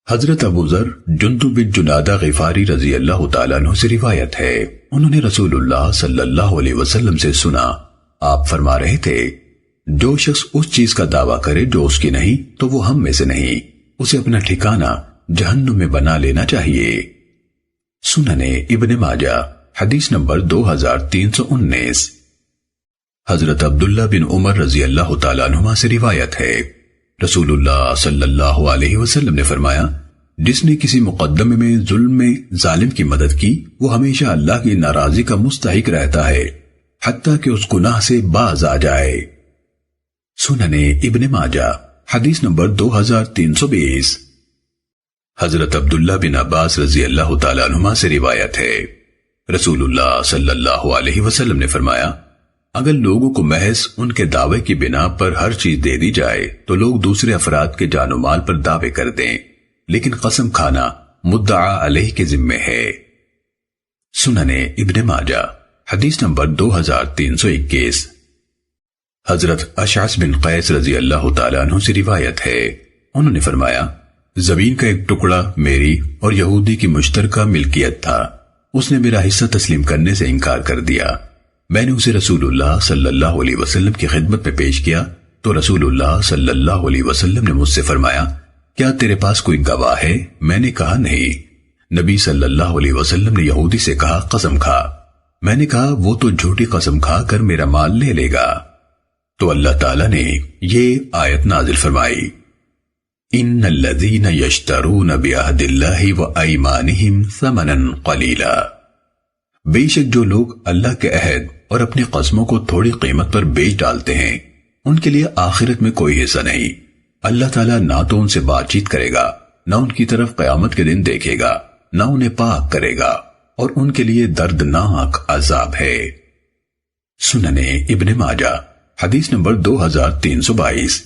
حضرت ابو ذر جندب بن جنادہ غفاری رضی اللہ تعالیٰ عنہ سے روایت ہے، انہوں نے رسول اللہ صلی اللہ علیہ وسلم سے سنا، آپ فرما رہے تھے، جو شخص اس چیز کا دعویٰ کرے جو اس کی نہیں تو وہ ہم میں سے نہیں، اسے اپنا ٹھکانہ جہنم میں بنا لینا چاہیے۔ سننے ابن ماجہ حدیث نمبر 2319۔ حضرت عبداللہ بن عمر رضی اللہ تعالیٰ عنہما سے روایت ہے، رسول اللہ صلی اللہ علیہ وسلم نے فرمایا، جس نے کسی مقدمے میں ظلم میں ظالم کی مدد کی وہ ہمیشہ اللہ کی ناراضی کا مستحق رہتا ہے حتیٰ کہ اس گناہ سے باز آ جائے۔ سننے ابن ماجہ حدیث نمبر 2320۔ حضرت عبداللہ بن عباس رضی اللہ تعالیٰ عنہما سے روایت ہے، رسول اللہ صلی اللہ علیہ وسلم نے فرمایا، اگر لوگوں کو محض ان کے دعوے کی بنا پر ہر چیز دے دی جائے تو لوگ دوسرے افراد کے جان و مال پر دعوے کر دیں، لیکن قسم کھانا مدعا علیہ کے ذمے ہے۔ سننے ابن ماجہ حدیث نمبر 2321۔ حضرت اشعث بن قیس رضی اللہ تعالیٰ عنہ سے روایت ہے، انہوں نے فرمایا، زمین کا ایک ٹکڑا میری اور یہودی کی مشترکہ ملکیت تھا، اس نے میرا حصہ تسلیم کرنے سے انکار کر دیا، میں نے اسے رسول اللہ صلی اللہ علیہ وسلم کی خدمت میں پیش کیا تو رسول اللہ صلی اللہ علیہ وسلم نے مجھ سے فرمایا، کیا تیرے پاس کوئی گواہ ہے؟ میں نے کہا نہیں۔ نبی صلی اللہ علیہ وسلم نے یہودی سے کہا، قسم کھا۔ میں نے کہا، وہ تو جھوٹی قسم کھا کر میرا مال لے لے گا۔ تو اللہ تعالیٰ نے یہ آیت نازل فرمائی، ان الذین یشترون بعہد اللہ وایمانہم ثمنا قلیلا، بے شک جو لوگ اللہ کے عہد اور اپنی قسموں کو تھوڑی قیمت پر بیچ ڈالتے ہیں ان کے لیے آخرت میں کوئی حصہ نہیں۔ اللہ تعالیٰ نہ تو ان سے بات چیت کرے گا، نہ ان کی طرف قیامت کے دن دیکھے گا، نہ انہیں پاک کرے گا، اور ان کے لیے دردناک عذاب ہے۔ سننے ابن ماجہ حدیث نمبر 2322۔